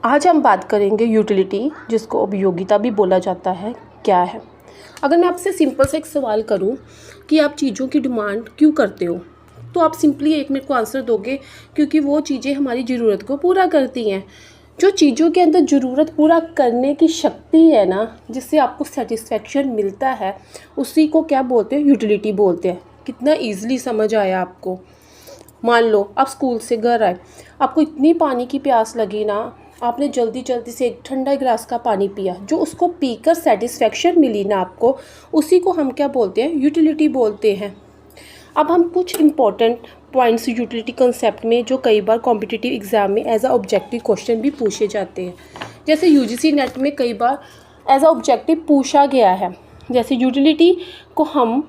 आज हम बात करेंगे यूटिलिटी, जिसको उपयोगिता भी बोला जाता है, क्या है। अगर मैं आपसे सिंपल से एक सवाल करूं कि आप चीज़ों की डिमांड क्यों करते हो, तो आप सिंपली एक मिनट को आंसर दोगे, क्योंकि वो चीज़ें हमारी ज़रूरत को पूरा करती हैं। जो चीज़ों के अंदर ज़रूरत पूरा करने की शक्ति है ना, जिससे आपको सेटिस्फेक्शन मिलता है, उसी को क्या बोलते हैं, यूटिलिटी बोलते हैं। कितना ईजिली समझ आया आपको। मान लो आप स्कूल से घर आए, आपको इतनी पानी की प्यास लगी ना, आपने जल्दी जल्दी से एक ठंडा गिलास का पानी पिया, जो उसको पीकर सेटिस्फेक्शन मिली ना आपको, उसी को हम क्या बोलते हैं, यूटिलिटी बोलते हैं। अब हम कुछ इंपॉर्टेंट पॉइंट्स यूटिलिटी कंसेप्ट में, जो कई बार कॉम्पिटिटिव एग्ज़ाम में एज अ ऑब्जेक्टिव क्वेश्चन भी पूछे जाते हैं। जैसे यूजीसी नेट में कई बार एज अ ऑब्जेक्टिव पूछा गया है। जैसे यूटिलिटी को हम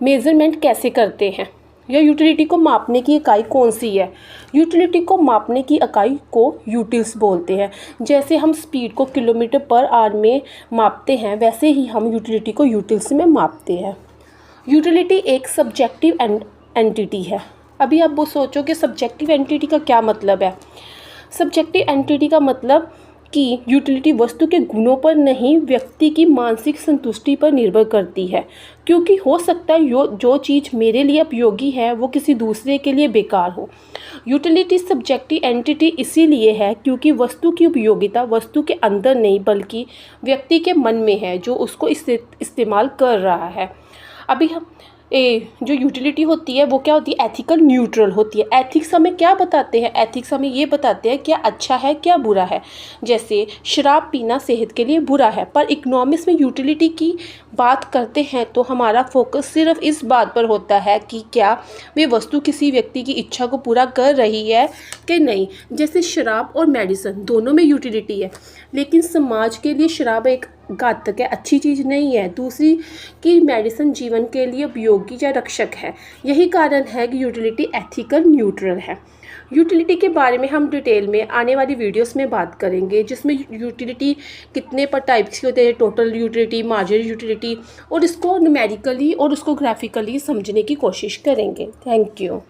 मेज़रमेंट कैसे करते हैं, या यूटिलिटी को मापने की इकाई कौन सी है। यूटिलिटी को मापने की इकाई को यूटिल्स बोलते हैं। जैसे हम स्पीड को किलोमीटर पर आवर में मापते हैं, वैसे ही हम यूटिलिटी को यूटिल्स में मापते हैं। यूटिलिटी एक सब्जेक्टिव एंटिटी है। अभी आप वो सोचो कि सब्जेक्टिव एंटिटी का क्या मतलब है। सब्जेक्टिव एंटिटी का मतलब कि यूटिलिटी वस्तु के गुणों पर नहीं, व्यक्ति की मानसिक संतुष्टि पर निर्भर करती है। क्योंकि हो सकता है जो चीज़ मेरे लिए उपयोगी है वो किसी दूसरे के लिए बेकार हो। यूटिलिटी सब्जेक्टिव एंटिटी इसीलिए है क्योंकि वस्तु की उपयोगिता वस्तु के अंदर नहीं, बल्कि व्यक्ति के मन में है, जो उसको इस्तेमाल कर रहा है। अभी हम जो यूटिलिटी होती है वो क्या होती है, एथिकल न्यूट्रल होती है। एथिक्स हमें क्या बताते हैं, एथिक्स हमें ये बताते हैं क्या अच्छा है क्या बुरा है। जैसे शराब पीना सेहत के लिए बुरा है, पर इकोनॉमिक्स में यूटिलिटी की बात करते हैं तो हमारा फोकस सिर्फ इस बात पर होता है कि क्या वे वस्तु किसी व्यक्ति की इच्छा को पूरा कर रही है कि नहीं। जैसे शराब और मेडिसिन दोनों में यूटिलिटी है, लेकिन समाज के लिए शराब एक घातक है, अच्छी चीज़ नहीं है। दूसरी की मेडिसिन जीवन के लिए उपयोगी या रक्षक है। यही कारण है कि यूटिलिटी एथिकल न्यूट्रल है। यूटिलिटी के बारे में हम डिटेल में आने वाली वीडियोस में बात करेंगे, जिसमें यूटिलिटी कितने पर टाइप्स की होते हैं, टोटल यूटिलिटी, मार्जिनल यूटिलिटी, और इसको न्यूमेरिकली और उसको ग्राफिकली समझने की कोशिश करेंगे। Thank you.